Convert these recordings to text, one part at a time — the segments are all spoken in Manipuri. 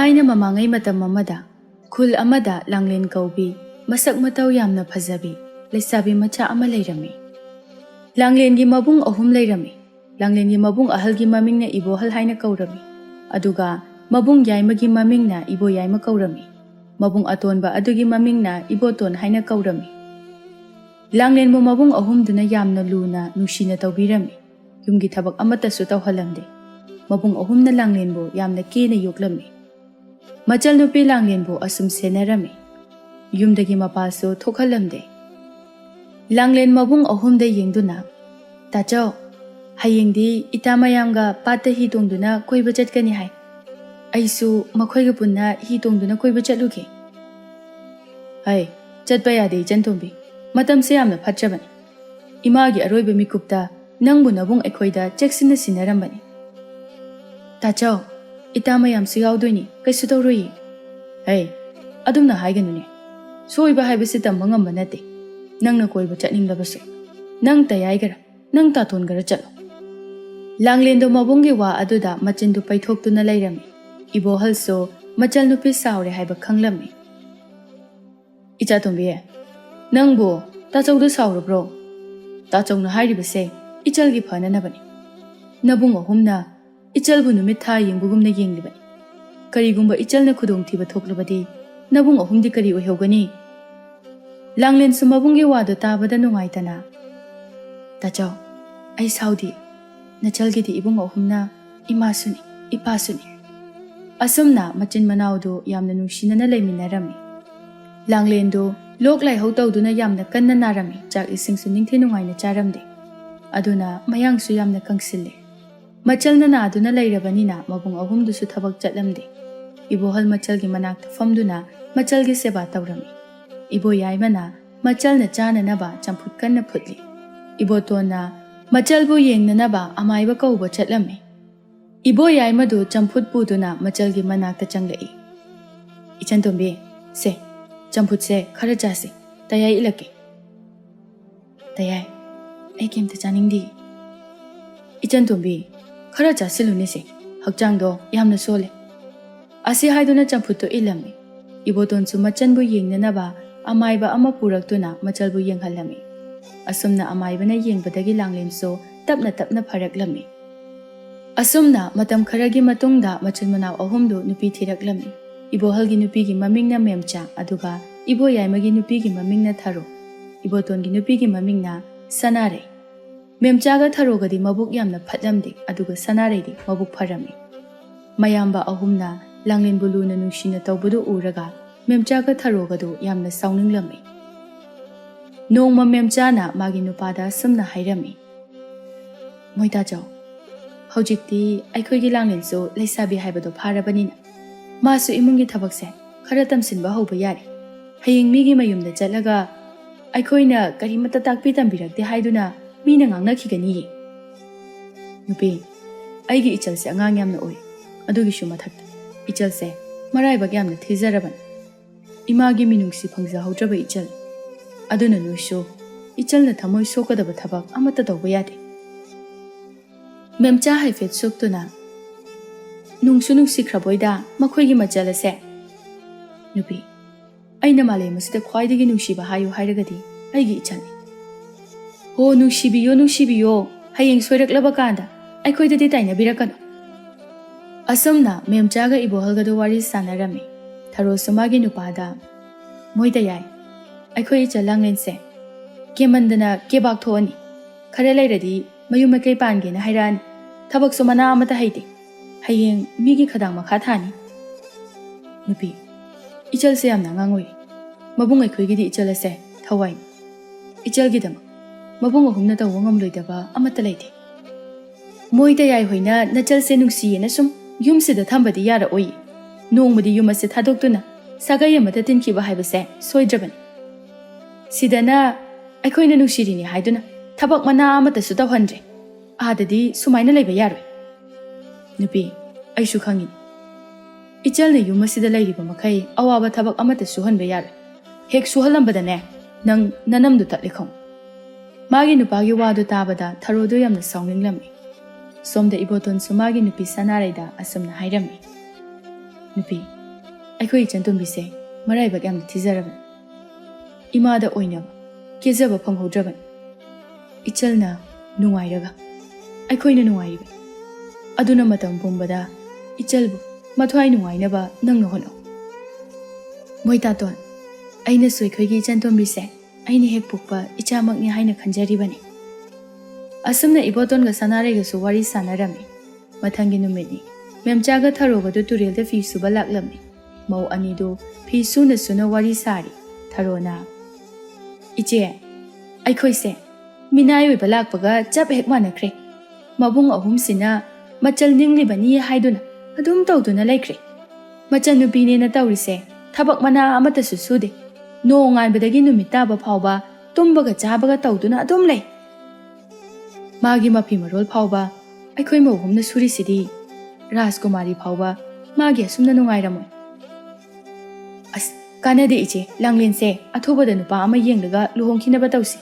Thaina mamangai matam amada khul amada langlen kaubi masak matau yamna phajabi leisabi macha ama leirami. Langlen gi mabung ahum leirami. Langlen gi mabung ahal gi mamingna ibo hal haina kaurami. Aduga mabung yaima gi mamingna ibo yaima kaurami. Mabung atonba adugi mamingna ibo ton haina kaurami. Langlen mo mabung ahum duna yamna luna nushina tawbirami. Yumgi thabak amata su tawhalamde. Mabung ahum na langlen bo yamna kena yoklami. Machal nupi langlen bo asum senarami. Yumdagi mapaso thokhalamde. Langlen mabung ahum da yengduna. Tachao, hayengdi itamayamga pata hi tongduna koi bachat kani hai. Aisu makhoi ga punna hi tongduna koi bachat luke. Hai, chatpa yade jantombi. Matam se yamna phatrabani. Imagi aroiba mikupta nangbu nabung ekhoida cheksina sinarambani. Tachao, itamayam su yaudoni kaisu tawroi. Hai, adumna haiganune. Soiba haibasi tamba ngamba nate. Nangna koiba chatninglabasu. Nang tayaigara, nang tatongara chatlo. Langlendo mabunggi wa aduda machindu paithokduna lairami. Ibo halso machal nupi saure haiba khanglami. Icha tombi nangbo tachauda saurabro. Tachawna hairibase ichalgi phananabani. Nabung ahumna ichalbu numit tha yengbugumna yenglibani. Karigumba ichalna khudongthiba thoklabadi nabung ahumdi kari oihogani. Langlen su mabunggi wado tabada nungaitana. Tachaw, ai saudi nachalgidi ibung ahumna imasuni ipasuni. Asumna machin manawdo yamna nungsinana leiminarami. Langlendo lok lai hotawduna yamna kanna narami chak isingsu ningthi nungaina charamde. Aduna mayangsu yamna kangsille. Machalna na aduna lairabanina mabung ahumdusu thabak chatlamde. Ibo hal machalgi manakta famduna machalgi seba tawrami. Ibo yaimana machalna chana naba champut kanna phutli. Ibo tona machalbu yengna naba amaiba kauba chatlami. Ibo yaimadu champut puduna machalgi manakta changlai. Ichantombi, se, champut se khara chasi, tayai ilake. Tayai, ai kimta chaningdi. Ichantombi, khara chasi luni se, hakchangdo yamna sole. Asi haiduna champutto ilami. Ibo tonsu machanbu yengna naba amaiba ama puraktuna machalbu yenghalami. Asumna amaibana yengbadagi langlenso tapna pharaklami. Asumna matam kharagi matungda machil manaw ahumdu nupi thiraklami. Ibo halgi nupigi mamingna memcha aduga ibo yaimagi nupigi mamingna tharo. Ibo tongi nupigi mamingna sanare. Memchaga tharogadi mabuk yamna phatlamdi aduga sanare di mabuk pharami. Mayamba ahumna langlen buluna nungshina tawbudu uraga memchaga tharogadu yamna sauninglammi. Nongma memchana magi nupada sumna hairami. Moita jaw. Hojikti aikhoigi langlenso leisabi haibado pharabanina. Masu imungi thabakse khara tamsinba hoba yari. Hayeng migi mayumda chatlaga aikhoina karimata takpi tambirakte haiduna mina ngangnakhigani. Nupi, aigi ichalse angang yamna oi. Adugishu mathakta. Ichalse maraibag yamna thizaraban. Imagi minungsi phangja haudraba ichal. Aduna nusho ichalna thamoi sokadaba thabak amata tawba yade. Memcha haifet soktuna nungsu nungsikhraboida makhoigi machalase. Nupi, aina male masida khwaidagi nungsiba hayu hairagadi aigi ichali. Ho nungsibiyo hayeng soiraklaba kanda aikhoidadi tainabirakano. Asumna memchaga ibohalgado wari sanarami. Tharo sumagi nupada moida yai. Aikhoi chalanglense kemandana kebak thoni. Khare lairadi mayumakai pangena hairani. Thabak sumana amata haide. Hayeng migi khadang makha thani. Nupi, ichalse yamna ngangoi. Mabung aikhoigidi ichalase thawai. Ichalgidama mabung ahumna tawwa ngamloidaba amata laide. Moida yai hoina nachalse nungsiyena sum yumsida thambadi yara oi. Nongmadi yumase thadoktuna sagai amata tinkiba haibase soidrabani. Sidana aikhoina nungsirini haiduna thabak mana amata su tawhandre. Adadi sumaina leiba yaroi. Nupi, aishu khangin. Ichalna yumasida lairiba makai awaba thabak amata suhanba yaroi. Hek suhalambadane nang nanamdu tatlikhong. Magi nupagi wadu tabada tharodo yamna saunginglami. Somda iboton sumagi nupi sanaraida asumna hairami. Nupi, ꯑꯩꯈꯣꯏ ꯏꯆꯟꯇꯣꯝꯕꯤꯁꯦ ꯃꯔꯥꯏꯕꯛ ꯌꯥꯝꯅ ꯊꯤꯖꯔꯕꯅꯤ. ꯏꯃꯥꯗ ꯑꯣꯏꯅꯕ ꯀꯦꯖꯕ ꯐꯪꯍꯧꯗ꯭ꯔꯕꯅꯤ. ꯏꯆꯜꯅ ꯅꯨꯡꯉꯥꯏꯔꯒ ꯑꯩꯈꯣꯏꯅ ꯅꯨꯡꯉꯥꯏꯔꯤꯕꯅꯤ. ꯑꯗꯨꯅ ꯃꯇꯝ ꯄꯨꯝꯕꯗ ꯏꯆꯜꯕꯨ ꯃꯊ꯭ꯋꯥꯏ ꯅꯨꯡꯉꯥꯏꯅꯕ ꯅꯪꯅ ꯍꯣꯠꯅꯧ. ꯃꯣꯏꯇꯥꯇꯣꯟ, ꯑꯩꯅꯁꯨ ꯑꯩꯈꯣꯏꯒꯤ ꯏꯆꯟꯇꯣꯝꯕꯤꯁꯦ ꯑꯩꯅ ꯍꯦꯛ ꯄꯣꯛꯄ ꯏꯆꯥꯃꯛꯅꯤ ꯍꯥꯏꯅ ꯈꯟꯖꯔꯤꯕꯅꯤ. ꯑꯁꯨꯝꯅ ꯏꯕꯣꯇꯣꯟꯒ ꯁꯅꯥꯔꯩꯒꯁꯨ ꯋꯥꯔꯤ ꯁꯥꯟꯅꯔꯝꯃꯤ. ꯃꯊꯪꯒꯤ ꯅꯨꯃꯤꯠꯅꯤ. ꯃꯦꯝꯆꯥꯒ ꯊꯔꯣꯒꯗꯨ ꯇꯨꯔꯦꯜꯗ ꯐꯤ ꯁꯨꯕ ꯂꯥꯛꯂꯝꯃꯤ. ꯃꯧ ꯑꯅꯤꯗꯨ ꯐꯤ ꯁꯨꯅ ꯁꯨꯅ ꯋꯥꯔꯤ ꯁꯥꯔꯤ. ꯊꯔꯣꯅ, ꯏꯆꯦ, ꯑꯩꯈꯣꯏꯁꯦ ꯃꯤꯅꯥꯏ ꯑꯣꯏꯕ ꯂꯥꯛꯄꯒ ꯆꯞ ꯍꯦꯛ ꯃꯥꯟꯅꯈ꯭ꯔꯦ. ꯃꯕꯨꯡ ꯑꯍꯨꯝꯁꯤꯅ ꯃꯆꯜ ꯅꯤꯡꯂꯤꯕꯅꯤ ꯍꯥꯏꯗꯨꯅ ꯑꯗꯨꯝ ꯇꯧꯗꯨꯅ ꯂꯩꯈ꯭ꯔꯦ. ꯃꯆꯟꯅꯨꯄꯤꯅꯦꯅ ꯇꯧꯔꯤꯁꯦ ꯊꯕꯛ ꯃꯅꯥ ꯑꯃꯠꯇꯁꯨ ꯁꯨꯗꯦ. ꯅꯣꯡꯉꯥꯟꯕꯗꯒꯤ ꯅꯨꯃꯤꯠ ꯇꯥꯕ ꯐꯥꯎꯕ ꯇꯨꯝꯕꯒ ꯆꯥꯕꯒ ꯇꯧꯗꯨꯅ ꯑꯗꯨꯝ ꯂꯩ. ꯃꯥꯒꯤ ꯃꯐꯤ ꯃꯔꯣꯜ ꯐꯥꯎꯕ ꯑꯩꯈꯣꯏ ꯃꯧꯍꯨꯝꯅ ꯁꯨꯔꯤꯁꯤꯗꯤ ꯔꯥꯖꯀꯨꯃꯥꯔꯤ ꯐꯥꯎꯕ ꯃꯥꯒꯤ ꯑꯁꯨꯝꯅ ꯅꯨꯡꯉꯥꯏꯔꯝꯃꯣꯏ. ꯑꯁ ꯀꯥꯟꯅꯗꯦ ꯏꯆꯦ, ꯂꯥꯡꯂꯦꯟꯁꯦ ꯑꯊꯨꯕꯗ ꯅꯨꯄꯥ ꯑꯃ ꯌꯦꯡꯂꯒ ꯂꯨꯍꯣꯡꯈꯤꯅꯕ ꯇꯧꯁꯤ.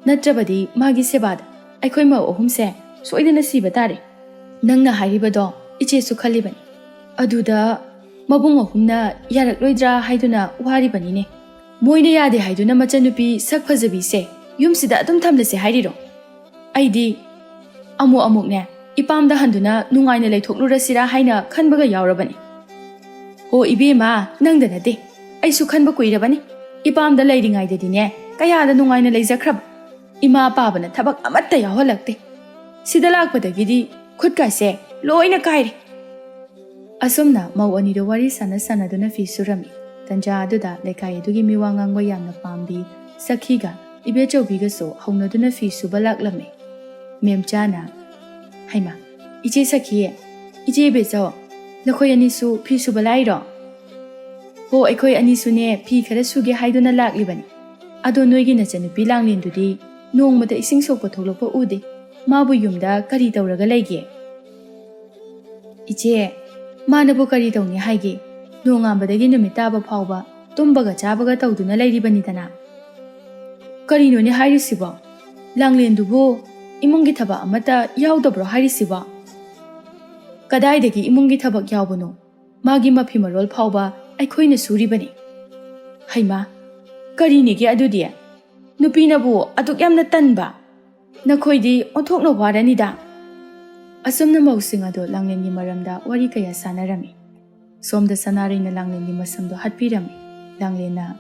ꯅꯠꯇ꯭ꯔꯕꯗꯤ ꯃꯥꯒꯤ ꯁꯦꯕꯥꯗ ꯑꯩꯈꯣꯏ ꯃꯧ ꯑꯍꯨꯝꯁꯦ ꯁꯣꯏꯗꯅ ꯁꯤꯕ ꯇꯥꯔꯦ. ꯅꯪꯅ ꯍꯥꯏꯔꯤꯕꯗꯣ ꯏꯆꯦꯁꯨ ꯈꯜꯂꯤꯕꯅꯤ. ꯑꯗꯨꯗ ꯃꯕꯨꯡ ꯑꯍꯨꯝꯅ ꯌꯥꯔꯛꯂꯣꯏꯗ꯭ꯔꯥ ꯍꯥꯏꯗꯨꯅ ꯋꯥꯔꯤꯕꯅꯤꯅꯦ. ꯃꯣꯏꯅ ꯌꯥꯗꯦ ꯍꯥꯏꯗꯨꯅ ꯃꯆꯟꯅꯨꯄꯤ ꯁꯛ ꯐꯖꯕꯤꯁꯦ ꯌꯨꯝꯁꯤꯗ ꯑꯗꯨم ꯊꯝꯂꯁꯦ ꯍꯥꯏꯔꯤꯔꯣ? ꯑꯩꯗꯤ ꯑꯃꯨꯛꯅꯦ ꯏꯄꯥꯝꯗ ꯍꯟꯗꯨꯅ ꯅꯨꯡꯉꯥꯏꯅ ꯂꯩꯊꯣꯛꯂꯨꯔꯁꯤꯔꯥ ꯍꯥꯏꯅ ꯈꯟꯕꯒ ꯌꯥꯎꯔꯕꯅꯤ. ꯍꯣ ꯏꯕꯦꯝꯃ, ꯅꯪꯗ ꯅꯠꯇꯦ, ꯑꯩꯁꯨ ꯈꯟꯕ ꯀꯨꯏꯔꯕꯅꯤ. ꯏꯄꯥꯝꯗ ꯂꯩꯔꯤꯉꯩꯗꯗꯤꯅꯦ ꯀꯌꯥꯗ ꯅꯨꯡꯉꯥꯏꯅ ꯂꯩꯖꯈ꯭ꯔꯕ. ꯏꯃꯥ ꯄꯥꯕꯅ ꯊꯕꯛ ꯑꯃꯠꯇ ꯌꯥꯎꯍꯜꯂꯛꯇꯦ. ꯁꯤꯗ ꯂꯥꯛꯄꯗꯒꯤꯗꯤ ꯈꯨꯠꯀꯥꯁꯦ ꯂꯣꯏꯅ ꯀꯥꯏꯔꯦ. ꯑꯁꯨꯝꯅ ꯃꯧ ꯑꯅꯤꯗꯨ ꯋꯥꯔꯤ ꯁꯥꯟꯅꯗꯨꯅ ꯐꯤ ꯁꯨꯔꯝꯃꯤ. ꯇꯟꯖꯥ ꯑꯗꯨꯗ ꯂꯩꯀꯥꯏ ꯑꯗꯨꯒꯤ ꯃꯤꯋꯥ ꯉꯥꯡꯕ ꯌꯥꯝꯅ ꯄꯥꯝꯕꯤ ꯁꯈꯤꯒ ꯏꯕꯦꯆꯧꯕꯤꯒꯁꯨ ꯍꯧꯅꯗꯨꯅ ꯐꯤ ꯁꯨꯕ ꯂꯥꯛꯂꯝꯃꯤ. ꯃꯦꯝꯆꯥꯅ, ꯍꯩꯃꯥ, ꯏꯆꯦ ꯁꯈꯤ, ꯏꯆꯦ ꯏꯕꯦꯆꯧ, ꯅꯈꯣꯏ ꯑꯅꯤꯁꯨ ꯐꯤ ꯁꯨꯕ ꯂꯥꯛꯏꯔꯣ? ꯍꯣ, ꯑꯩꯈꯣꯏ ꯑꯅꯤꯁꯨꯅꯦ ꯐꯤ ꯈꯔ ꯁꯨꯒꯦ ꯍꯥꯏꯗꯨꯅ ꯂꯥꯛꯂꯤꯕꯅꯤ. ꯑꯗꯣ ꯅꯣꯏꯒꯤ ꯅꯆꯟꯅꯨꯄꯤ ꯂꯥꯡꯂꯦꯟꯗꯨꯗꯤ ꯅꯣꯡꯃꯗ ꯏꯁꯤꯡ ꯁꯣꯛꯄ ꯊꯣꯛꯂꯛꯄ ꯎꯗꯦ. ꯃꯥꯕꯨ ꯌꯨꯝꯗ ꯀꯔꯤ ꯇꯧꯔꯒ ꯂꯩꯒꯦ? ꯏꯆꯦ, ꯃꯥꯅꯕꯨ ꯀꯔꯤ ꯇꯧꯅꯤ ꯍꯥꯏꯒꯦ? ꯅꯣꯡꯉꯥꯟꯕꯗꯒꯤ ꯅꯨꯃꯤꯠ ꯇꯥꯕ ꯐꯥꯎꯕ ꯇꯨꯝꯕꯒ ꯆꯥꯕꯒ ꯇꯧꯗꯨꯅ ꯂꯩꯔꯤꯕꯅꯤꯗꯅ. ꯀꯔꯤꯅꯣꯅꯦ ꯍꯥꯏꯔꯤꯁꯤꯕꯣ? ꯂꯥꯡꯂꯦꯟꯗꯨꯕꯨ ꯏꯃꯨꯡꯒꯤ ꯊꯕꯛ ꯑꯃꯠꯇ ꯌꯥꯎꯗꯕ꯭ꯔꯣ ꯍꯥꯏꯔꯤꯁꯤꯕꯣ? ꯀꯗꯥꯏꯗꯒꯤ ꯏꯃꯨꯡꯒꯤ ꯊꯕꯛ ꯌꯥꯎꯕꯅꯣ? ꯃꯥꯒꯤ ꯃꯐꯤ ꯃꯔꯣꯜ ꯐꯥꯎꯕ ꯑꯩꯈꯣꯏꯅ ꯁꯨꯔꯤꯕꯅꯤ. ꯍꯩꯃꯥ, ꯀꯔꯤꯅꯤꯒꯦ ꯑꯗꯨꯗꯤ? ꯅꯨꯄꯤꯅꯕꯨ ꯑꯗꯨꯛ ꯌꯥꯝꯅ ꯇꯟꯕ? ꯅꯈꯣꯏꯗꯤ ꯑꯣꯟꯊꯣꯛꯅ ꯋꯥꯔꯅꯤꯗ. ꯑꯁꯨꯝꯅ ꯃꯧꯁꯤꯡ ꯑꯗꯨ ꯂꯥꯡꯂꯦꯟꯒꯤ ꯃꯔꯝꯗ ꯋꯥꯔꯤ ꯀꯌꯥ ꯁꯥꯟꯅꯔꯝꯃꯤ. ꯁꯣꯝꯗ ꯁꯅꯥꯔꯩꯅ ꯂꯥꯡꯂꯦꯟꯒꯤ ꯃꯁꯝꯗꯣ ꯍꯠꯄꯤꯔꯝꯃꯤ. ꯂꯥꯡꯂꯦꯟꯅ,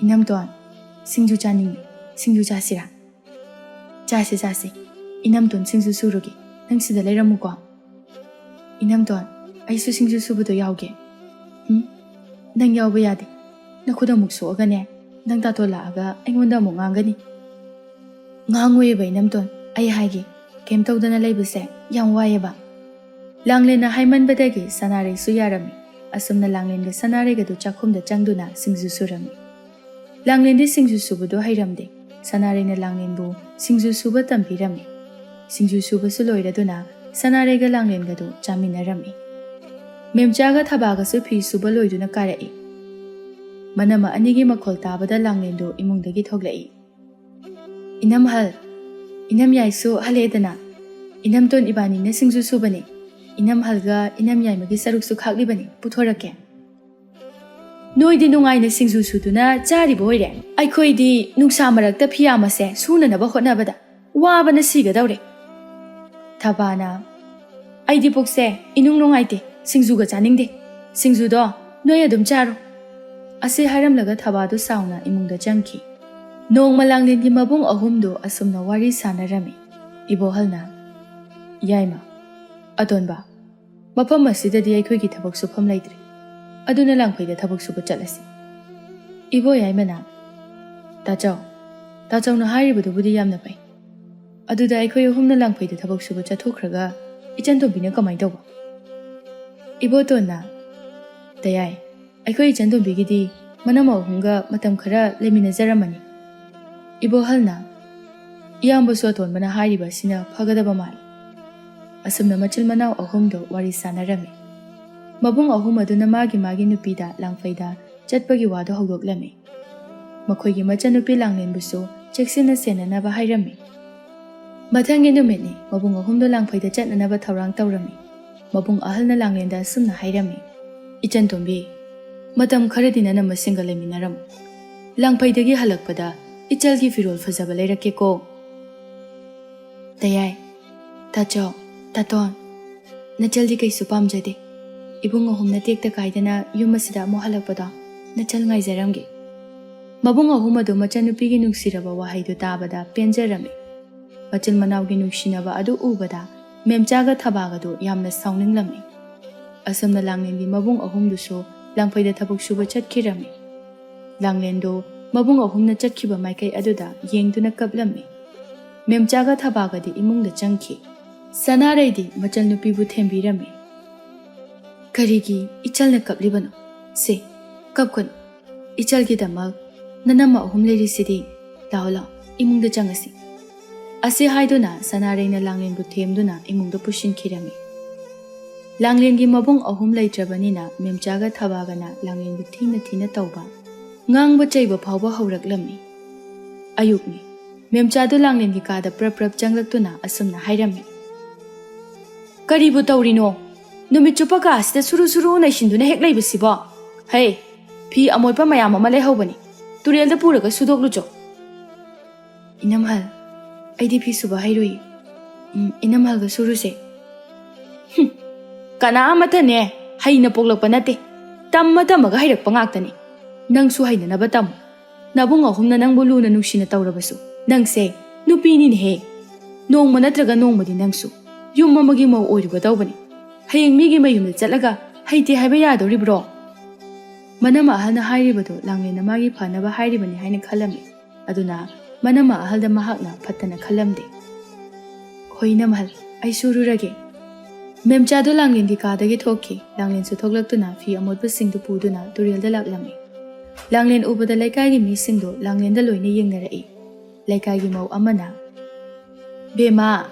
ꯏꯅꯝꯇꯣꯟ, ꯁꯤꯡꯖꯨ ꯆꯥꯅꯤꯡꯉꯤ, ꯁꯤꯡꯖꯨ ꯆꯥꯁꯤꯔꯥ? ꯆꯥꯁꯤ. ꯏꯅꯝꯇꯣꯟ ꯁꯤꯡꯖꯨ ꯁꯨꯔꯨꯒꯦ, ꯅꯪ ꯁꯤꯗ ꯂꯩꯔꯝꯃꯨꯀꯣ. ꯏꯅꯝꯇꯣꯟ, ꯑꯩꯁꯨ ꯁꯤꯡꯖꯨ ꯁꯨꯕꯗꯣ ꯌꯥꯎꯒꯦ. ꯅꯪ ꯌꯥꯎꯕ ꯌꯥꯗꯦ. ꯅꯈꯨꯠ ꯑꯃꯨꯛ ꯁꯣꯛꯑꯒꯅꯦ, ꯅꯪ ꯇꯥꯇꯣꯟ ꯂꯥꯛꯑꯒ ꯑꯩꯉꯣꯟꯗ ꯑꯃꯨꯛ ꯉꯥꯡꯒꯅꯤ. ꯉꯥꯡꯉꯣꯏꯌꯦꯕ ꯏꯅꯝꯇꯣꯟ, ꯑꯩ ꯍꯥꯏꯒꯦ, ꯀꯩꯝ ꯇꯧꯗꯅ ꯂꯩꯕꯁꯦ ꯌꯥꯝ ꯋꯥꯏꯌꯦꯕ. ꯂꯥꯡꯂꯦꯟꯅ ꯍꯥꯏꯃꯟꯕꯗꯒꯤ ꯁꯅꯥꯔꯩꯁꯨ ꯌꯥꯔꯝꯃꯤ. ꯑꯁꯨꯝꯅ ꯂꯥꯡꯂꯦꯟꯒ ꯁꯅꯥꯔꯩꯒꯗꯨ ꯆꯥꯛꯈꯨꯝꯗ ꯆꯪꯗꯨꯅ ꯁꯤꯡꯖꯨ ꯁꯨꯔꯝꯃꯤ. ꯂꯥꯡꯂꯦꯟꯗꯤ ꯁꯤꯡꯖු ꯁꯨꯕꯗꯣ ꯍꯩꯔꯝꯗꯦ. ꯁꯅꯥꯔꯩꯅ ꯂꯥꯡꯂꯦꯟꯕꯨ ꯁꯤꯡꯖු ꯁꯨꯕ ꯇꯝꯕꯤꯔꯝꯃꯤ. ꯁꯤꯡꯖꯨ ꯁꯨꯕꯁꯨ ꯂꯣꯏꯔꯗꯨꯅ ꯁꯅꯥꯔꯩꯒ ꯂꯥꯡꯂꯦꯟꯒꯗꯨ ꯆꯥꯃꯤꯟꯅꯔꯝꯃꯤ. ꯃꯦꯝꯆꯥꯒ ꯊꯕꯥꯒꯁꯨ ꯐꯤ ꯁꯨꯕ ꯂꯣꯏꯗꯨꯅ ꯀꯥꯔꯛꯏ. ꯃꯅꯝ ꯑꯅꯤꯒꯤ ꯃꯈꯣꯜ ꯇꯥꯕꯗ ꯂꯥꯡꯂꯦꯟꯗꯨ ꯏꯃꯨꯡꯗꯒꯤ ꯊꯣꯛꯂꯛꯏ. ꯏꯅꯝꯍꯜ, ꯏꯅꯝꯌꯥꯏꯁꯨ ꯍꯜꯂꯛꯑꯦꯗꯅ. ꯏꯅꯝꯇꯣꯟ ꯏꯕꯥꯅꯤꯅ ꯁꯤꯡꯖꯨ ꯁꯨꯕꯅꯤ. ꯏꯅꯝꯍꯜꯒ ꯏꯅꯝꯌꯥꯏꯃꯒꯤ ꯁꯔꯨꯛꯁꯨ ꯈꯥꯛꯂꯤꯕꯅꯤ, ꯄꯨꯊꯣꯔꯛꯀꯦ. ꯅꯣꯏꯗꯤ ꯅꯨꯡꯉꯥꯏꯅ ꯁꯤꯡꯖꯨ ꯁꯨꯗꯨꯅ ꯆꯥꯔꯤꯕ ꯑꯣꯏꯔꯦ. ꯑꯩꯈꯣꯏꯗꯤ ꯅꯨꯡꯁꯥ ꯃꯔꯛꯇ ꯐꯤꯌꯥꯝ ꯑꯁꯦ ꯁꯨꯅꯅꯕ ꯍꯣꯠꯅꯕꯗ ꯋꯥꯕꯅ ꯁꯤꯒꯗꯧꯔꯦ. ꯊꯕꯥꯅ, ꯑꯩꯗꯤ ꯄꯨꯛꯁꯦ ꯏꯅꯨꯡ ꯅꯨꯡꯉꯥꯏꯇꯦ, ꯁꯤꯡꯖꯨꯒ ꯆꯥꯅꯤꯡꯗꯦ. ꯁꯤꯡꯖꯨꯗꯣ ꯅꯣꯏ ꯑꯗꯨꯝ ꯆꯥꯔꯣ. ꯑꯁꯤ ꯍꯥꯏꯔꯝꯂꯒ ꯊꯕꯥꯗꯨ ꯁꯥꯎꯅ ꯏꯃꯨꯡꯗ ꯆꯪꯈꯤ. ꯅꯣꯡꯃ ꯂꯥꯡꯂꯦꯟꯒꯤ ꯃꯕꯨꯡ ꯑꯍꯨꯝꯗꯨ ꯑꯁꯨꯝꯅ ꯋꯥꯔꯤ ꯁꯥꯟꯅꯔꯝꯃꯤ. ꯏꯕꯣꯍꯜꯅ, ꯌꯥꯏꯃ, ꯑꯇꯣꯟꯕ, ꯃꯐꯝ ꯑꯁꯤꯗꯗꯤ ꯑꯩꯈꯣꯏꯒꯤ ꯊꯕꯛ ꯁꯨꯐꯝ ꯂꯩꯇ꯭ꯔꯦ. ꯑꯗꯨꯅ ꯂꯥꯡꯐꯩꯗ ꯊꯕꯛ ꯁꯨꯕ ꯆꯠꯂꯁꯤ. ꯏꯕꯣ ꯌꯥꯏꯃꯅ, ꯇꯥꯆꯧꯅ ꯍꯥꯏꯔꯤꯕꯗꯨꯕꯨꯗꯤ ꯌꯥꯝꯅ ꯐꯩ. ꯑꯗꯨꯗ ꯑꯩꯈꯣꯏ ꯑꯍꯨꯝꯅ ꯂꯥꯡꯐꯩꯗ ꯊꯕꯛ ꯁꯨꯕ ꯆꯠꯊꯣꯛꯈ꯭ꯔꯒ ꯏꯆꯟꯇꯣꯝꯕꯤꯅ ꯀꯃꯥꯏꯅ ꯇꯧꯕ? ꯏꯕꯣꯇꯣꯟꯅ, ꯇꯌꯥꯏ, ꯑꯩꯈꯣꯏ ꯏꯆꯟꯇꯣꯝꯕꯤꯒꯤꯗꯤ ꯃꯅꯝ ꯑꯍꯨꯝꯒ ꯃꯇꯝ ꯈꯔ ꯂꯩꯃꯤꯟꯅꯖꯔꯝꯃꯅꯤ. ꯏꯕꯣꯍꯜꯅ, ꯏꯌꯥꯝꯕꯁꯨ ꯑꯇꯣꯟꯕꯅ ꯍꯥꯏꯔꯤꯕ ꯑꯁꯤꯅ ꯐꯒꯗꯕ ꯃꯥꯜꯂꯤ. ꯑꯁꯨꯝꯅ ꯃꯆꯤꯜ ꯃꯅꯥꯎ ꯑꯍꯨꯝꯗꯨ ꯋꯥꯔꯤ ꯁꯥꯟꯅꯔꯝꯃꯤ. ꯃꯕꯨꯡ ꯑꯍꯨꯝ ꯑꯗꯨꯅ ꯃꯥꯒꯤ ꯅꯨꯄꯤꯗ ꯂꯥꯡꯐꯩꯗ ꯆꯠꯄꯒꯤ ꯋꯥꯗꯨ ꯍꯧꯗꯣꯛꯂꯝꯃꯤ. ꯃꯈꯣꯏꯒꯤ ꯃꯆꯟꯅꯨꯄꯤ ꯂꯥꯡꯂꯦꯟꯕꯨꯁꯨ ꯆꯦꯛꯁꯤꯟꯅ ꯁꯦꯟꯅꯅꯕ ꯍꯥꯏꯔꯝꯃꯤ. ꯃꯊꯪꯒꯤ ꯅꯨꯃꯤꯠꯅꯤ. ꯃꯕꯨꯡ ꯑꯍꯨꯝꯗꯨ ꯂꯥꯡꯐꯩꯗ ꯆꯠꯅꯅꯕ ꯊꯧꯔꯥꯡ ꯇꯧꯔꯝꯃꯤ. ꯃꯕꯨꯡ ꯑꯍꯜꯅ ꯂꯥꯡꯂꯦꯟꯗ ꯑꯁꯨꯝꯅ ꯍꯥꯏꯔꯝꯃꯤ. ꯏꯆꯟꯇꯣꯝꯕꯤ, Matam kharadina na masinga leminaram. Langpaidagi halakpada ichalgi firol fazaba leirake ko. Tayai, tacho, taton, nachaldi kaisu pamjade. Ibung ahum na tekta kaidana yumasida mo halakpada nachal ngai jaramge. Mabung ahum adu machanupigi nuksiraba wahaidu tabada penjarame. Machil manawgi nuksinaba adu ubada memchaga thabagadu yamna sauninglammi. Asamna langlengi mabung ahum duso langpaida thabuk suba chatkirame. Langlendo mabung ahum na chatkiba maikai aduda yengduna kaplammi. Memchaga thabagadi imungda changki. Sanaraidi machal nupibu thembirame. Karigi ichal na kaplibano. Se, kapkano. Ichal gidamak nanama ahum leirisidi lao lao imungda changasi. Ase haiduna sanaraina langlenbu themduna imungda pushin kirami. Langlengi mabung ahum leitrabanina memchaga thabagana langlenbu thina tauba. Ngangba chaiba phawba hauraklammi. Ayukni. Memchadu langlengi kada prap changlaktuna asumna hairami. Karibu taurino. Numit chupa ka asida suru na shinduna hek leibasiba. Hey, phi amoipa mayam ama leihawbani. Turelda puraga sudoklucho. Inamhal, aidi phi suba hairui. Inamhal ga suruse. Kana amata ne, haina poglakpa nate. Tamma tamaga hairakpa ngaktani. Nangsu haina naba tamu. Nabung ahumna nangbu luna nuksina taurabasu. Nangse, nupini ni he. Nongma natraga nongmadi nangsu. Yum mamagi mau oiriba taubani. Hayeng migi mayumda chatlaga haite haiba yadoribro. Manama ahalna hairibado langlena magi phanaba hairibani haina khalami. Aduna manama ahalda mahakna phattana khalamde. Hoi namhal, ai sururage. Memchado langlengi kadagi thokki, langlen su thoklaktuna fi amotba singdu puduna turelda laklami. Langlen ubada laikagi mi singdo langlenda loina yengnarai. Laikagi mau amana. Bema,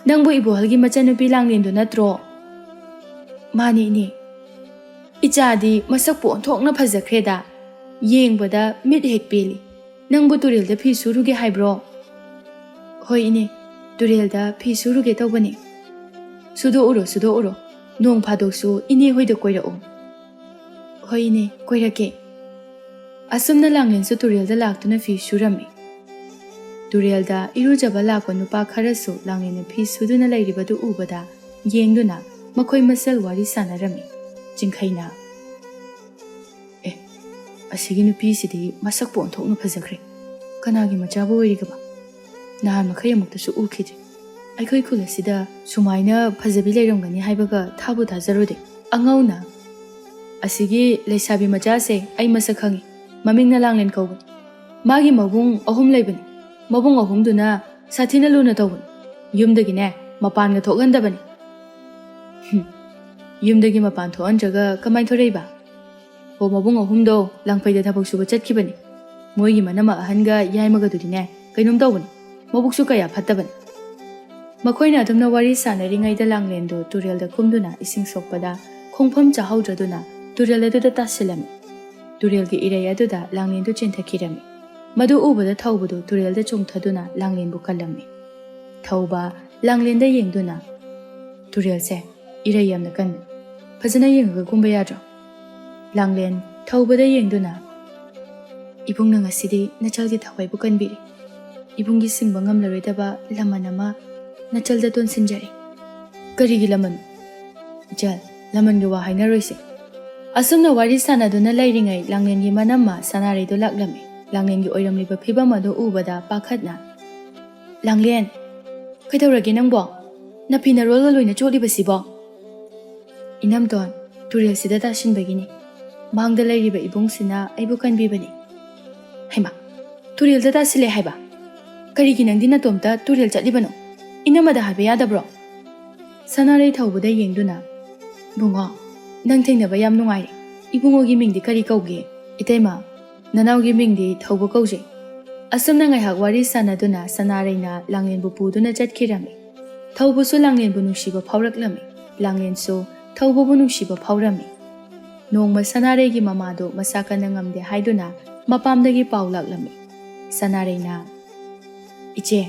nangbu ibohalgi machanupi langlendu natro. Mani ni. Ichadi masakpu onthokna phajakreda. Yengbada mid hek peli. Nangbu turelda phi suruge haibro. Hoi ini, turelda phi suruge tawbani. Sudo uro. Nong phadoksu ini hoida koirao. Hoi ini, koirake. Asumna langlen su turelda laktuna phi surami. Turelda irujaba lakwa nupa kharasu langlen phi suduna lairibadu ubada yengduna makhoi masal wari sanarami. Jingkhaina. Asigi nupi sidi masakpu onthokna phajakre. Kanagi machabu oirigaba. Nahan makhai amuktasu ukhide. Aikhoi khulasida sumaina phajabi leiramgani haibaga thabu thajarode. Angauna. Asigi leisabi machase ai masakhangi. Mamingna langlen kaubani. Magi mabung ahum leibani. Mabung ahum duna sathina luna tawbani. Yumdagine mapanga thokhandabani. Yumdagi mapan thoanjaga kamai thoreiba. Ho mabung ahumdo langpaida thabuk suba chatkibani. Moigi manama ahanga yaimaga dudine kainum tawbani. Mabuksu kaya phattabani. Makhoina adumna wari sanaringaida langlendo turelda kumduna ising sokpada khongpham chahaudraduna turelda tasilami. Turelgi iraya duda langlendu chinthakirami. Madu ubada thawbudu turelda chongthaduna langlenbu kalami. Thawba langlenda yengduna turelse irayamna kan phajana yengaga gumba yadro. Langlen thawbada yengduna ibungna ngasidi nachalgi thawai bu kanbiri. Ibungi singba ngamlaroidaba lamanama nachalda tonsinjari. Karigi laman? Jal, laman ga wahai naroise. Asumna wari sanaduna lairingai langlengi manama sanaraido laklami. Langlengi oiramliba phibamadu ubada pakhatna. Langlen, kaidawrage nangbo? Napina rolga loina chotibasibo? Inamton, turel sida tasinbagini. Mangda lairiba ibungsina aibu kanbibani. Haima, turel da tasile haiba. Karigi nangdi natomta turel chatlibano. Inamada haiba yadabro. Sanarai thawbuda yengduna. Bungo, nang thengnaba yam nungaire. Ibungogi mingdi kari kauge. Itaima, nanawgi mingdi thawbu kauje. Asumna ngaihak wari sanaduna sanaraina langlenbu puduna chatkirami. Thawbusu langlenbu nungsiba phawraklami. Langlensu thawbubu nungsiba phawrami. Nongma sanaraigi mamado masakana ngamde haiduna mapamdagi paulaklami. Sanaraina. Iche,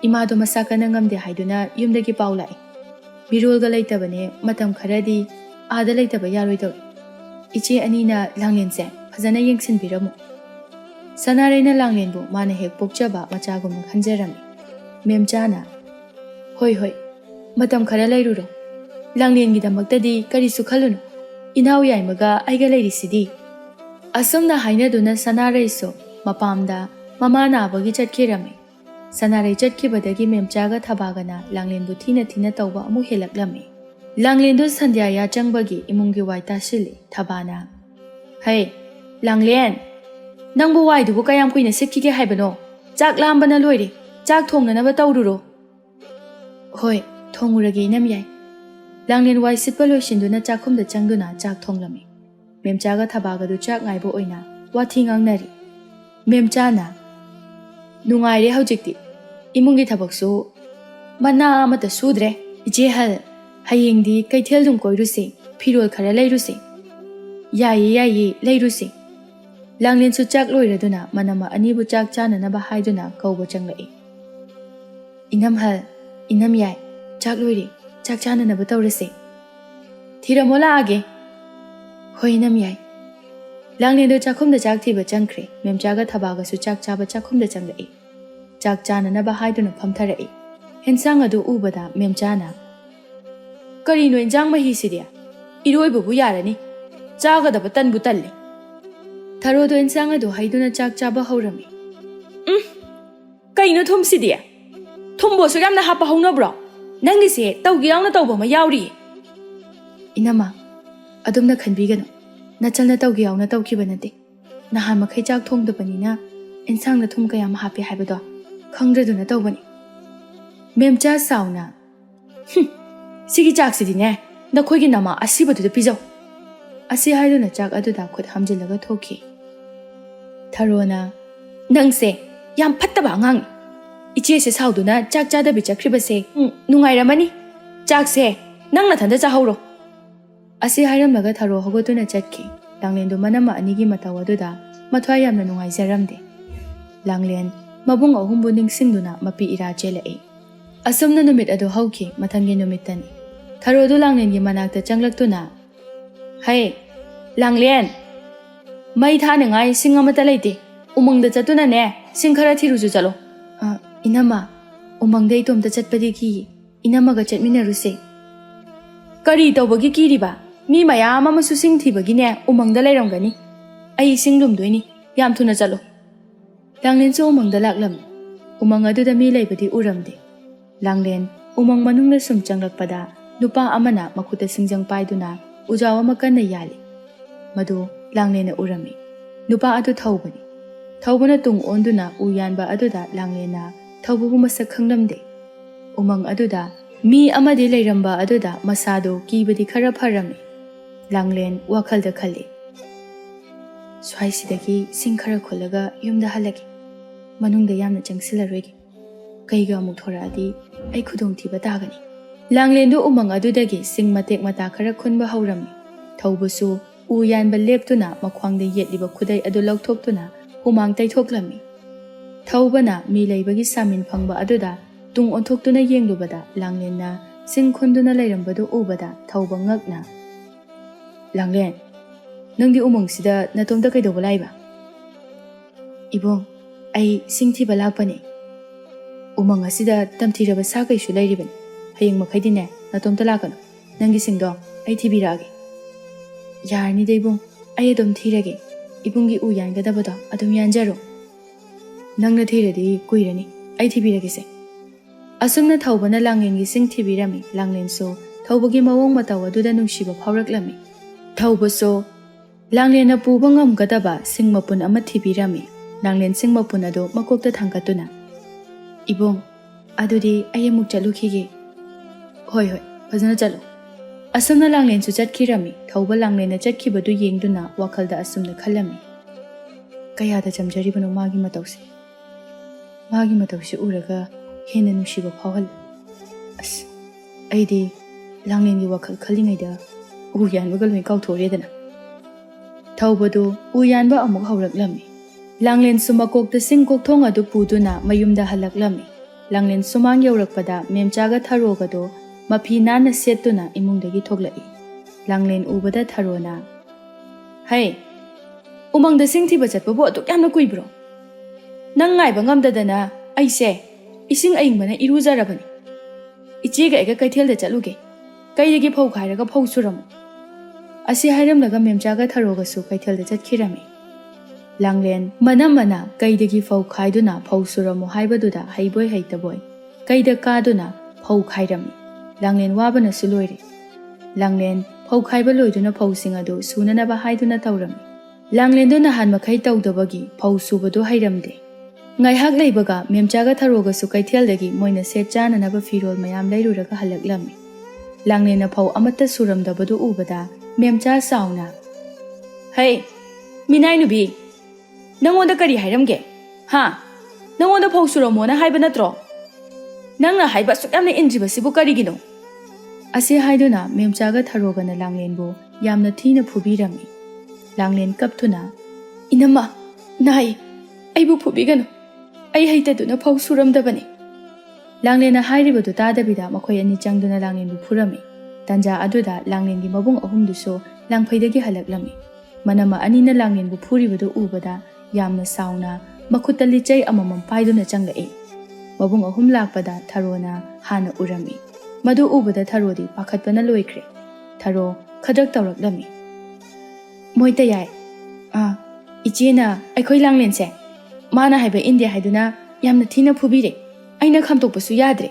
imado masakana ngamde haiduna yumdagi paulai. Mirolga laitabane matam kharadi aada laitaba yaroidawi. Iche anina Langlense fazana yengsinbiramu. Sanarayna Langlenbu mana hek pokchaba machagumna khanjarami. Memchana hoi hoi matam khara lairuro. Langlengidamakta karisu khalunu. Inau yaimaga aiga lairisidi. Asumna hainaduna Sanarayso mapamda mama nabagi chatkirami. Sanaray chatkibadagi memchaga thabagana Langlenbu thina tawba amu helaklami. Langlendu sandhyaya changbagi imungi wai tasili thabana. Hey, Langlen! Nangbu wai dubu kayam kuina sitkige haibano. Chak lambana loire. Chak thongnanaba tawruro. Hoi, thongurage inam yai. Langlen wai sitpa loisinduna chakhumda changduna chak thonglami. Memchaga thabagadu chak ngaibo oina wathi ngangnari. Memchana nungaire haujikti. Imungi thabaksu mana amata sudre. Iche hal hayengdi kaithel dum koiruse phirol khara leiruse. Yayi leiruse. Langlen su chak loiraduna manama anibu chak chananaba haiduna kauba changlai. Inam hal inam yai chak loiri chak chananaba tawrase. Thiramola age. Hoi inam yai. Langlen do chakhumda chak thiba changkhre. Memchaga thabaga su chak chaba chakhumda changlai. Chak chananaba haiduna phamtharai. Hensang adu ubada memchana Karino injang mahi sidia. Iroibubu yarani. Chagadaba tanbu talle. Tharodo insang adu haiduna chak chaba haurami. Kaino thum sidia. Thumbo so yamna hapa haunabro. Nangise tawgi yawna tawba ma yawri. Inama adumna khanbigano. Nachalna tawgi yawna tawkiba nate. Nahan makhai chak thongdabanina insang na thum kayam hapi haibado. Khangdraduna tawbani. Memcha sauna. Sigi chak sidine. Nakhoigi nama asibadu da pijaw. Asi haiduna chak aduda khut hamjilaga thoki. Tharona nangse yam phattaba angang. Iche se sauduna chak chada bi chakribase nungairamani. Chak se nangna thanda chahawro. Asi hairamlaga tharo hogotuna chatki. Langlendu manama anigi matawaduda mathwai yamna nungaijaramde. Langlen mabung ahumbu ningsingduna mapi ira chelai. Asumna numit adu hauki mathangi numitani. Tharodu Langlengi manakta changlaktuna. Hey, Langlen! Mai thaningai sing amata leite. Umangda chatuna ne sing khara thiruju chalo. Inama umangda itomta chatpadi ki inamaga chatminaruse. Kari tawbagi kiriba mi mayam amasu sing thibagi ne umangda lairamgani. Ai sing lumdoini yam thuna chalo. Langlen so umangda laklam. Umang aduda mi laibadi uramde. Langlen umang manungna sum changlakpada nupa amana makuta singjang paiduna ujawa makanna yali. Madu Langlena urami. Nupa adu thawbani. Thawbana tung onduna uyanba aduda Langlena thawbubu masak khanglamde. Umang aduda mi amadi lairamba aduda masado kibadi khara pharami. Langlen wakhalda khali. Swaisidagi sing khara khulaga yumda halagi. Manungda yamna changsilaroigi. Kaiga amuk thoradi ai khudong thiba tagani. Langlendu umang adudagi sing matek mata khara khunba haurami. Thawbusu uyanba leptuna makhwangda yetliba khudai adu laukthokhtuna humang taithoklami. Thawbana mi laibagi samin phangba aduda tung onthoktuna yenglubada Langlenna sing khunduna lairambadu ubada thawba ngakna. Langlen, nangdi umangsida natomda kaidoba laiba? Ibong, ai sing thiba lakpani. Umang asida tamthiraba sa kaisu lairibani. Hayeng makhaidine natomta lakano. Nangi singdo ai thibirage. Yarni deibong ai adom thirage. Ibungi uyangadabado adom yanjaro. Nangna thiradi kuirani ai thibirage se. Asumna thawbana Langlengi sing thibirami. Langlen so thawbagi mawong mataw aduda nungsiba phawraklami. Thawbaso Langlenna puba ngamgadaba sing mapun ama thibirami. Langlen sing mapun ado makokta thangkatuna. Ibong adudi ai amuk chalukhige. Hoi fazana chalo. Asumna Langlen su chatkirami. Thawba Langlenna chatkibadu yengduna wakhalda asumna khallami. Kayada chamjaribano magi matawse. Magi matawse uraga hena nungsiba phawhal. As aidi Langlengi wakhal khallingaida uyanbaga loi kauthoredana. Thawbadu uyanba amuk hawraklami. Langlen su makokta sing kokthong adu puduna mayumda halaklami. Langlen sumang yaurakpada memchaga tharogado mapi nana setuna imungdagi thoglai. Langlen ubada tharona Hey, umangda sing thiba chatpabu atuk yamna kuibro. Nang ngaiba ngamdadana aise ising aingmana irujarabani. Ichega ega kaithel da chatluge. Kaidagi phau khairaga phau suramu. Asi hairamlaga memchaga tharoga su kaithel da chatkirami. Langlen mana kaidagi phau khaiduna phau suramu haibaduda haiboi haitaboy. Kaida kaduna phau khairami. Langlen wabana suloire. Langlen phau khaiba loiduna phau singadu sunanaba haiduna taurami. Langlen do nahan makai tawdabagi phau subadu hairamde. Ngaihak leibaga memchaga tharoga su kaithel-dagi moina set chananaba firol mayam leiruraga halaklami. Langlena phau amata suramdabadu ubada memcha sauna. Hey, minai nubi. Nangonda kari hairamge? Ha? Nangonda phau suramona haiba natro? Nangna haiba sukyamna injibasibu karigino? Asi haiduna memchaga tharogana langlenbu yamna thina phubirami. Langlen kaptuna inama nai aibu phubigano. Ai haitaduna phau suramdabani. Langlena hairibadu tadabida makhoi ani changduna langlenbu phurami. Tanja aduda langlengi mabung ahumduso langphaidagi halaklami. Manama anina langlenbu phuribadu ubada yamna sauna makhutta lichai amamam paiduna changlai. Mabung ahum lakpada tharona hana urami. Madu ubada tharodi pakhatpana loikre. Tharo khadak tawraklami. Moita yai. Ichena aikhoi langlense. Mana haiba India haiduna yamna thina phubire. Aina khamtokpasu yadre.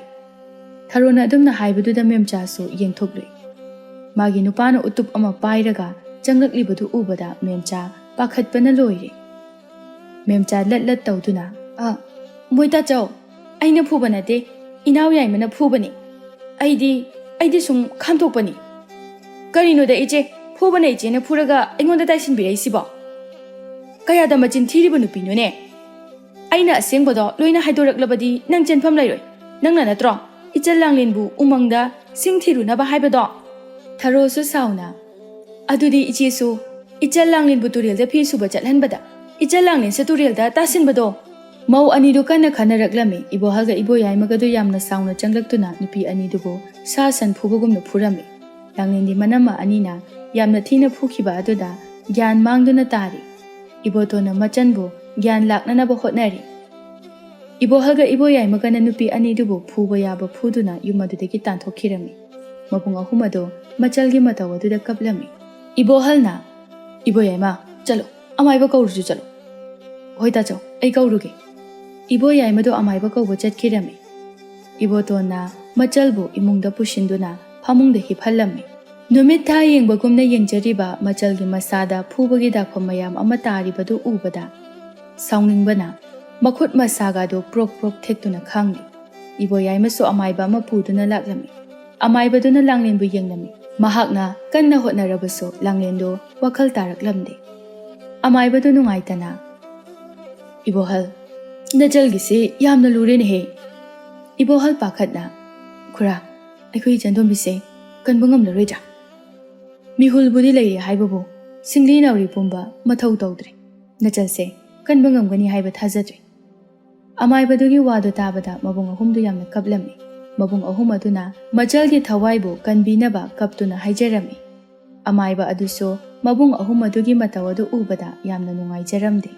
Tharona adumna haibaduda memchasu yengthokre. Magi nupana utup ama pairaga changlaklibadu ubada memcha pakhatpana loire. Memcha lat tawduna moita chaw aina phubanate inaw yaimana phubani. Aidi sum khamtokpani. Karino da iche phubana iche na phuraga aingonda taisinbirai sibo. Kayada machin thiriba nupino ne. Aina asengbodo loina haidoraklabadi nang chenpham lairoi. Nangna natro ichal langlenbu umangda singthirunaba haibado. Tharo su sauna. Adudi iche su ichal langlenbu turelda phi suba chathanbada. Ichal langlen se turelda tasinbado. Mau anidu kana khanaraklami ibohalga iboyaimagadu yamna sauna changlaktuna nupi anidubo sa san phubagumna phurami. Langlendi manama anina yamna thina phukhiba aduda gyan mangduna tari. Ibotona machanbu gyan laknanaba hotnari. Ibohalga iboyaimagana nupi anidubo phuba yaba phuduna yumadudagi tanthokirami. Mabung ahumado machalgi matawaduda kaplami. Ibohalna iboyaima chalo amaiba kauruju chalo. Hoita chaw ai kauruge. Iboyaimado amaiba kauba chatkirami. Ibotona machalbu imungda pushinduna phamungda hiphalami. Numit tha yengbagumna yengjariba machalgi masada phubagi dakpham mayam ama taribadu ubada saunningbana makhut masagado prok thektuna khangli. Iboyaimasu amaiba ama puduna laklami. Amaibaduna langlenbu yengnami. Mahakna kanna hotnarabasu langlendo wakhal taraklamde. Amaibadu nungaitana Ibohal Najalgisi yamna lurene he. Ibohal pakhatna khura aikhoi jandombise kanbungam lareja. Mihul budi lai haibabu singli nauri pumba mathau tawdre. Najalse kanbungam gani haiba thajadre. Amaibadugi wadu tabada mabung ahumdu yamna kablami. Mabung ahum aduna majalgi thawaibu kanbinaba kaptuna haijarami. Amaiba aduso mabung ahum adugi matawadu ubada yamna nungaijaramde.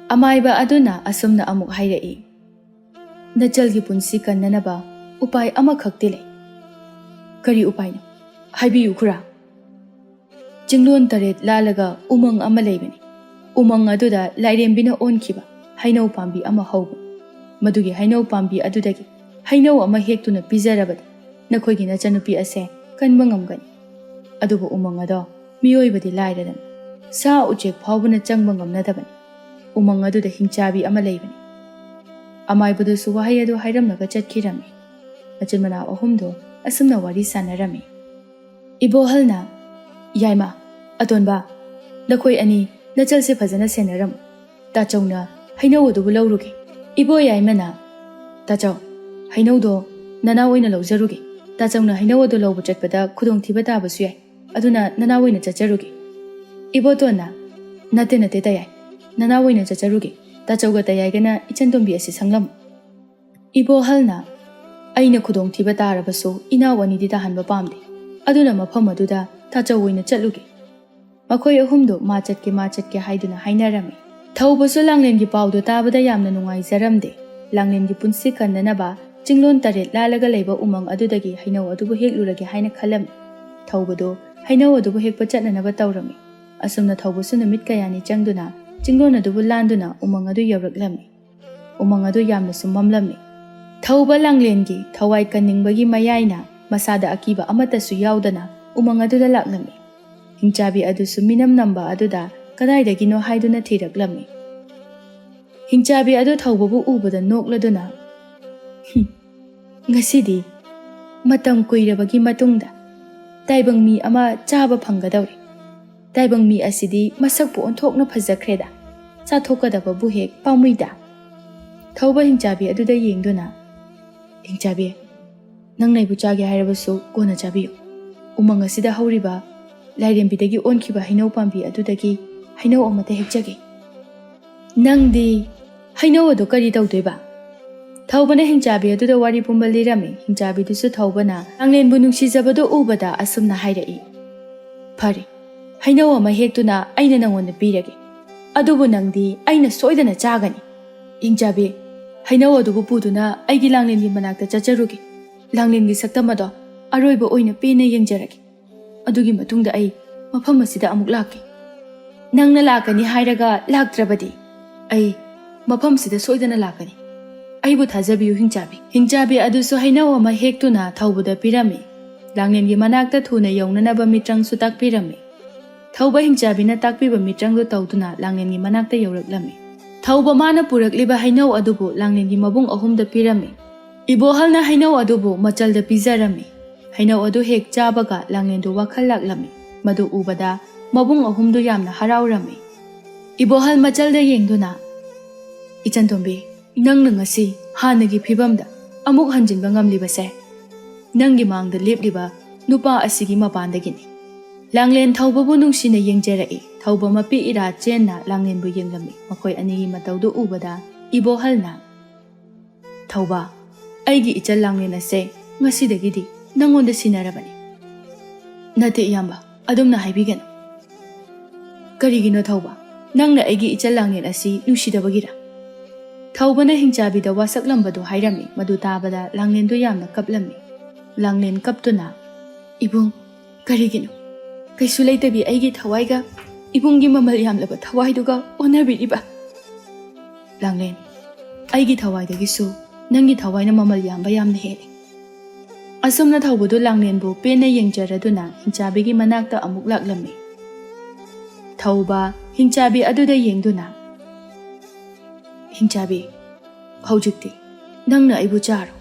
Amaiba aduna asumna amuk hairai. Najalgi punsi kannanaba upai amakhakti lai. Kari upai no? Haibiyu khura. Jinglon taret lalaga umang ama laibani. Umang aduda lairembina onkhiba hainau pambi ama haubu. Madugi hainau pambi adudagi hainau ama hektuna pijarabadi. Nakhoigi nachanupi ase kanba ngamgani. Adubu umang ado miyoibadi lairadan. Sa uchek phawbuna changba ngamnadabani. Umang aduda hingchabi ama laibani. Amaibadusu wahai adu hairamnaga chatkirami. Machinmana ahumdo asumna wari sanarami. Ibohalna Yaima atonba nakhoi ani nachalse phajana senaram. Tachawna hainau adubu lauruge. Ibo yaimana tachaw hainau do nana oina lawjaruge. Tachawna hainau adu lawbu chatpada khudong thiba tabasu yai. Aduna nana oina chacharuge. Ibo tona nate tayai. Nana oina chacharuge. Tachawga tayaigana ichantombi asi sanglam. Ibo halna aina khudong thiba tarabasu ina wani di tahanba pamde. Aduna mafam aduda tachaw oina chatluge. ꯃꯈꯣꯏ ꯑꯍꯨꯝꯗꯨ ꯃꯥ ꯆꯠꯀꯦ ꯍꯥꯏꯗꯨꯅ ꯍꯥꯏꯅꯔꯝꯃꯤ꯫ ꯊꯧꯕꯁꯨ ꯂꯥꯡꯂꯦꯟꯒꯤ ꯄꯥꯎꯗꯨ ꯇꯥꯕꯗ ꯌꯥꯝꯅ ꯅꯨꯡꯉꯥꯏꯖꯔꯝꯗꯦ꯫ ꯂꯥꯡꯂꯦꯟꯒꯤ ꯄꯨꯟꯁꯤ ꯀꯟꯅꯅꯕ ꯆꯤꯡꯂꯣꯟ 8 ꯂꯥꯜꯂꯒ ꯂꯩꯕ ꯎꯃꯪ ꯑꯗꯨꯗꯒꯤ ꯍꯩꯅꯧ ꯑꯗꯨꯕꯨ ꯍꯦꯛꯂꯨꯔꯒꯦ ꯍꯥꯏꯅ ꯈꯜꯂꯝꯃꯤ꯫ ꯊꯧꯕꯗꯨ ꯍꯩꯅꯧ ꯑꯗꯨꯕꯨ ꯍꯦꯛꯄ ꯆꯠꯅꯅꯕ ꯇꯧꯔꯝꯃꯤ꯫ ꯑꯁꯨꯝꯅ ꯊꯧꯕꯁꯨ ꯅꯨꯃꯤꯠ ꯀꯌꯥꯅꯤ ꯆꯪꯗꯨꯅ ꯆꯤꯡꯂꯣꯟ ꯑꯗꯨꯕꯨ ಲಾಂದುꯅ ꯎꯃꯪ ꯑꯗꯨ ꯌꯧꯔꯛꯂꯝꯃꯤ꯫ ꯎꯃꯪ ꯑꯗꯨ ꯌꯥꯝꯅꯁꯨ ꯃꯝꯂꯝꯃꯤ꯫ ꯊꯧꯕ ꯂꯥꯡꯂꯦꯟꯒꯤ ꯊꯋꯥꯏ ꯀꯟꯅꯤꯡꯕꯒꯤ ꯃꯌꯥꯏꯅ ꯃꯁꯥꯗ ꯑꯀꯤꯕ ꯑꯃꯠꯇꯁꯨ ꯌꯥꯎꯗꯅ ꯎꯃꯪ ꯑꯗꯨꯗ ꯂꯥꯛꯂꯝꯃꯤ꯫ ꯍꯤꯡꯆꯥꯕꯤ ꯑꯗꯨꯁꯨ ꯃꯤꯅꯝ ꯅꯝꯕ ꯑꯗꯨꯗ ꯀꯗꯥꯏꯗꯒꯤꯅꯣ ꯍꯥꯏꯗꯨꯅ ꯊꯤꯔꯛꯂꯝꯃꯤ꯫ ꯍꯤꯡꯆꯥꯕꯤ ꯑꯗꯨ ꯊꯧꯕꯕꯨ ꯎꯕꯗ ꯅꯣꯛꯂꯗꯨꯅ ꯉꯁꯤꯗꯤ ꯃꯇꯝ ꯀꯨꯏꯔꯕꯒꯤ ꯃꯇꯨꯡꯗ ꯇꯥꯏꯕꯪ ꯃꯤ ꯑꯃ ꯆꯥꯕ ꯐꯪꯒꯗꯧꯔꯤ꯫ ꯇꯥꯏꯕꯪ ꯃꯤ ꯑꯁꯤꯗꯤ ꯃꯁꯛꯄꯨ ꯑꯣꯟꯊꯣꯛꯅ ꯐꯖꯈ꯭ꯔꯦꯗ, ꯆꯥꯊꯣꯛꯀꯗꯕꯕꯨ ꯍꯦꯛ ꯄꯥꯝꯃꯨꯏꯗ꯫ ꯊꯧꯕ ꯍꯤꯡꯆꯥꯕꯤ ꯑꯗꯨꯗ ꯌꯦꯡꯗꯨꯅ, ꯍꯤꯡꯆꯥꯕꯤ, ꯅꯪꯅ ꯑꯩꯕꯨ ꯆꯥꯒꯦ ꯍꯥꯏꯔꯕꯁꯨ ꯀꯣꯟꯅ ꯆꯥꯕꯤꯌꯨ꯫ ꯎꯃꯪ ꯑꯁꯤꯗ ꯍꯧꯔꯤꯕ ꯂꯥꯏꯔꯦꯝꯕꯤꯗꯒꯤ ꯑꯣꯟꯈꯤꯕ ꯍꯩꯅꯧ ꯄꯥꯝꯕꯤ ꯑꯗꯨꯗꯒꯤ ꯍꯩꯅꯧ ꯑꯃꯠꯇ ꯍꯦꯛꯆꯒꯦ꯫ ꯅꯪꯗꯤ ꯍꯩꯅꯧ ꯑꯗꯨ ꯀꯔꯤ ꯇꯧꯗꯣꯏꯕ? ꯊꯧꯕꯅ ꯍꯤꯡꯆꯥꯕꯤ ꯑꯗꯨꯗ ꯋꯥꯔꯤ ꯄꯨꯝꯕ ꯂꯤꯔꯝꯃꯤ꯫ ꯍꯤꯡꯆꯥꯕꯤꯗꯨꯁꯨ ꯊꯧꯕꯅ ꯂꯥꯡꯂꯦꯟꯕꯨ ꯅꯨꯡꯁꯤꯖꯕꯗꯨ ꯎꯕꯗ ꯑꯁꯨꯝꯅ ꯍꯥꯏꯔꯛꯏ, ꯐꯔꯦ, ꯍꯩꯅꯧ ꯑꯃ ꯍꯦꯛꯇꯨꯅ ꯑꯩꯅ ꯅꯪꯉꯣꯟꯗ ꯄꯤꯔꯒꯦ꯫ ꯑꯗꯨꯕꯨ ꯅꯪꯗꯤ ꯑꯩꯅ ꯁꯣꯏꯗꯅ ꯆꯥꯒꯅꯤ꯫ ꯍꯤꯡꯆꯥꯕꯤ, ꯍꯩꯅꯧ ꯑꯗꯨꯕꯨ ꯄꯨꯗꯨꯅ ꯑꯩꯒꯤ ꯂꯥꯡꯂꯦꯟꯒꯤ ꯃꯅꯥꯛꯇ ꯆꯠꯆꯔꯨꯒꯦ꯫ ꯂꯥꯡꯂꯦꯟꯒꯤ ꯁꯛꯇꯝ ꯑꯗꯣ ꯑꯔꯣꯏꯕ ꯑꯣꯏꯅ ꯄꯦꯟꯅ ꯌꯦꯡꯖꯔꯒꯦ꯫ ꯑꯗꯨꯒꯤ ꯃꯇꯨꯡꯗ ꯑꯩ ꯃꯐꯝ ꯑꯁꯤꯗ ꯑꯃꯨꯛ ꯂꯥꯛꯀꯦ꯫ ꯅꯪꯅ ꯂꯥꯛꯀꯅꯤ ꯍꯥꯏꯔꯒ ꯂꯥꯛꯇ꯭ꯔꯕꯗꯤ ꯑꯩ ꯃꯐꯝꯁꯤꯗ ꯁꯣꯏꯗꯅ ꯂꯥꯛꯀꯅꯤ꯫ ꯑꯩꯕꯨ ꯊꯥꯖꯕꯤꯌꯨ ꯍꯤꯡꯆꯥꯕꯤ꯫ ꯍꯤꯡꯆꯥꯕꯤ ꯑꯗꯨꯁꯨ ꯍꯩꯅꯧ ꯑꯃ ꯍꯦꯛꯇꯨꯅ ꯊꯧꯕꯗ ꯄꯤꯔꯝꯃꯤ꯫ ꯂꯥꯡꯂꯦꯟꯒꯤ ꯃꯅꯥꯛꯇ ꯊꯨꯅ ꯌꯧꯅꯅꯕ ꯃꯤꯇ꯭ꯔꯪꯁꯨ ꯇꯥꯛꯄꯤꯔꯝꯃꯤ꯫ ꯊꯧꯕ ꯍꯤꯡꯆꯥꯕꯤꯅ ꯇꯥꯛꯄꯤꯕ ꯃꯤꯇ꯭ꯔꯪꯗꯨ ꯇꯧꯗꯨꯅ ꯂꯥꯡꯂꯦꯟꯒꯤ ꯃꯅꯥꯛꯇ ꯌꯧꯔꯛꯂꯝꯃꯤ꯫ ꯊꯧꯕ ꯃꯥꯅ ꯄꯨꯔꯛꯂꯤꯕ ꯍꯩꯅꯧ ꯑꯗꯨꯕꯨ ꯂꯥꯡꯂꯦꯟꯒꯤ ꯃꯕꯨꯡ 3ꯗ ꯄꯤꯔꯝꯃꯤ꯫ ꯏꯕꯣꯍꯜꯅ ꯍꯩꯅꯧ ꯑꯗꯨꯕꯨ ꯃꯆꯜꯗ ꯄꯤꯖꯔꯝꯃꯤ꯫ ꯍꯩꯅꯧ ꯑꯗꯨ ꯍꯦꯛ ꯆꯥꯕꯒ ꯂꯥꯡꯂꯦꯟꯗꯨ ꯋꯥꯈꯜ ꯂꯥꯛꯂꯝꯃꯤ꯫ ꯃꯗꯨ ꯎꯕꯗ ꯃꯕꯨꯡ 3ꯗꯨ ꯌꯥꯝꯅ ꯍꯔꯥꯎꯔꯝꯃꯤ꯫ ꯏꯕꯣꯍꯜ ꯃꯆꯜꯗ ꯌꯦꯡꯗꯨꯅ, ꯏꯆꯟꯇꯣꯝꯕꯤ, ꯅꯪꯅ ꯉꯁꯤ ꯍꯥꯟꯅꯒꯤ ꯐꯤꯕꯝꯗ ꯑꯃꯨꯛ ꯍꯟꯖꯤꯟꯕ ꯉꯝꯂꯤꯕꯁꯦ ꯅꯪꯒꯤ ꯃꯥꯡꯗ ꯂꯦꯞꯂꯤꯕ ꯅꯨꯄꯥ ꯑꯁꯤꯒꯤ ꯃꯄꯥꯟꯗꯒꯤꯅꯤ꯫ ꯂꯥꯡꯂꯦꯟ ꯊꯧꯕꯕꯨ ꯅꯨꯡꯁꯤꯅ ꯌꯦꯡꯖꯔꯛꯏ꯫ ꯊꯧꯕ ꯃꯄꯤ ꯏꯔꯥ ꯆꯦꯟꯅ ꯂꯥꯡꯂꯦꯟꯕꯨ ꯌꯦꯡꯂꯝꯃꯤ꯫ ꯃꯈꯣꯏ ꯑꯅꯤꯒꯤ ꯃꯇꯧꯗꯨ ꯎꯕꯗ ꯏꯕꯣꯍꯜꯅ, ꯊꯧꯕ, ꯑꯩꯒꯤ ꯏꯆꯜ ꯂꯥꯡꯂꯦꯟ ꯑꯁꯦ ꯉꯁꯤꯗꯒꯤꯗꯤ ꯅꯪꯉꯣꯟꯗ ꯁꯤꯟꯅꯔꯕꯅꯤ꯫ ꯅꯠꯇꯦ ꯏꯌꯥꯝꯕ, ꯑꯗꯨꯝꯅ ꯍꯥꯏꯕꯤꯒꯅꯨ꯫ ꯀꯔꯤꯒꯤꯅꯣ ꯊꯧꯕ? ꯅꯪꯅ ꯑꯩꯒꯤ ꯏꯆꯜ ꯂꯥꯡꯂꯦꯟ ꯑꯁꯤ ꯅꯨꯡꯁꯤꯗꯕꯒꯤꯔ? ꯊꯧꯕꯅ ꯍꯤꯡꯆꯥꯕꯤꯗ ꯋꯥꯁꯛꯂꯝꯕꯗꯨ ꯍꯥꯏꯔꯝꯃꯤ꯫ ꯃꯗꯨ ꯇꯥꯕꯗ ꯂꯥꯡꯂꯦꯟꯗꯨ ꯌꯥꯝꯅ ꯀꯞꯂꯝꯃꯤ꯫ ꯂꯥꯡꯂꯦꯟ ꯀꯞꯇꯨꯅ, ꯏꯕꯨꯡ, ꯀꯔꯤꯒꯤꯅꯣ? ꯀꯩꯁꯨ ꯂꯩꯇꯕꯤ ꯑꯩꯒꯤ ꯊꯋꯥꯏꯒ ꯏꯕꯨꯡꯒꯤ ꯃꯃꯜ ꯌꯥꯝꯂꯕ ꯊꯋꯥꯏꯗꯨꯒ ꯑꯣꯟꯅꯕꯤꯔꯤꯕ? ꯂꯥꯡꯂꯦꯟ, ꯑꯩꯒꯤ ꯊꯋꯥꯏꯗꯒꯤꯁꯨ ꯅꯪꯒꯤ ꯊꯋꯥꯏꯅ ꯃꯃꯜ ꯌꯥꯝꯕ ꯌꯥꯝꯅ ꯍꯦꯜꯂꯤ꯫ ꯑꯁꯨꯝꯅ ꯊꯧꯕꯗꯨ ꯂꯥꯡꯂꯦꯟꯕꯨ ꯄꯦꯟꯅ ꯌꯦꯡꯖꯔꯗꯨꯅ ꯍꯤꯡꯆꯥꯕꯤꯒꯤ ꯃꯅꯥꯛꯇ ꯑꯃꯨꯛ ꯂꯥꯛꯂꯝꯃꯤ꯫ ꯊꯧꯕ ꯍꯤꯡꯆꯥꯕꯤ ꯑꯗꯨꯗ ꯌꯦꯡꯗꯨꯅ, ꯍꯤꯡꯆꯥꯕꯤ, ꯍꯧꯖꯤꯛꯇꯤ ꯅꯪꯅ ꯑꯩꯕꯨ ꯆꯥꯔꯣ꯫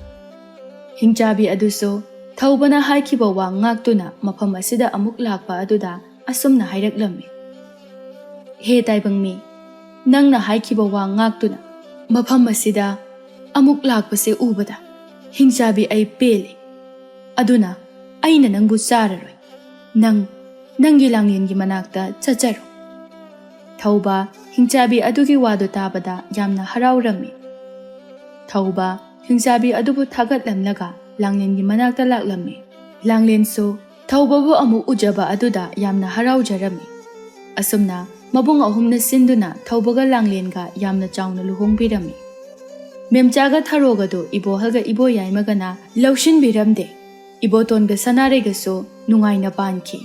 ꯍꯤꯡꯆꯥꯕꯤ ꯑꯗꯨꯁꯨ ꯊꯧꯕꯅ ꯍꯥꯏꯈꯤꯕ ꯋꯥ ꯉꯥꯛꯇꯨꯅ ꯃꯐꯝ ꯑꯁꯤꯗ ꯑꯃꯨꯛ ꯂꯥꯛꯄ ꯑꯗꯨꯗ ꯑꯁꯨꯝꯅ ꯍꯥꯏꯔꯛꯂꯝꯃꯤ, ꯍꯦ ꯇꯥꯏꯕꯪ ꯃꯤ, ꯅꯪꯅ ꯍꯥꯏꯈꯤꯕ ꯋꯥ ꯉꯥꯛꯇꯨꯅ ꯃꯐꯝ ꯑꯁꯤꯗ ꯑꯃꯨꯛ ꯂꯥꯛꯄꯁꯦ ꯎꯕꯗ ꯍꯤꯡꯆꯥꯕꯤ ꯑꯩ ꯄꯦꯜꯂꯤ꯫ ꯑꯗꯨꯅ ꯑꯩꯅ ꯅꯪꯕꯨ ꯆꯥꯔꯔꯣꯏ꯫ ꯅꯪꯒꯤ ꯂꯥꯡꯂꯦꯟꯒꯤ ꯃꯅꯥꯛꯇ ꯆꯠꯆꯔꯣ꯫ ꯊꯧꯕ ꯍꯤꯡꯆꯥꯕꯤ ꯑꯗꯨꯒꯤ ꯋꯥꯗꯨ ꯇꯥꯕꯗ ꯌꯥꯝꯅ ꯍꯔꯥꯎꯔꯝꯃꯤ꯫ ꯊꯧꯕ ꯍꯤꯡꯆꯥꯕꯤ ꯑꯗꯨꯕꯨ ꯊꯥꯒꯠꯂꯝꯂꯒ ꯂꯥꯡꯂꯦꯟꯒꯤ ꯃꯅꯥꯛꯇ ꯂꯥꯛꯂꯝꯃꯤ꯫ ꯂꯥꯡꯂꯦꯟꯁꯨ ꯊꯧꯕꯕꯨ ꯑꯃꯨꯛ ꯎꯖꯕ ꯑꯗꯨꯗ ꯌꯥꯝꯅ ꯍꯔꯥꯎꯖꯔꯝꯃꯤ꯫ ꯑꯁꯨꯝꯅ ꯃꯕꯨꯡ 3ꯅ ꯁꯤꯟꯗꯨꯅ ꯊꯧꯕꯒ ꯂꯥꯡꯂꯦꯟꯒ ꯌꯥꯝꯅ ꯆꯥꯎꯅ ꯂꯨꯍꯣꯡꯕꯤꯔꯝꯃꯤ꯫ ꯃꯦꯝꯆꯥꯒ ꯊꯥꯔꯣꯒꯗꯨ ꯏꯕꯣꯍꯜꯒ ꯏꯕꯣꯌꯥꯏꯃꯒꯅ ꯂꯧꯁꯤꯟꯕꯤꯔꯝꯗꯦ꯫ ꯏꯕꯣꯇꯣꯟꯒ ꯁꯅꯥꯔꯩꯒꯁꯨ ꯅꯨꯡꯉꯥꯏꯅ ꯄꯥꯟꯈꯤ꯫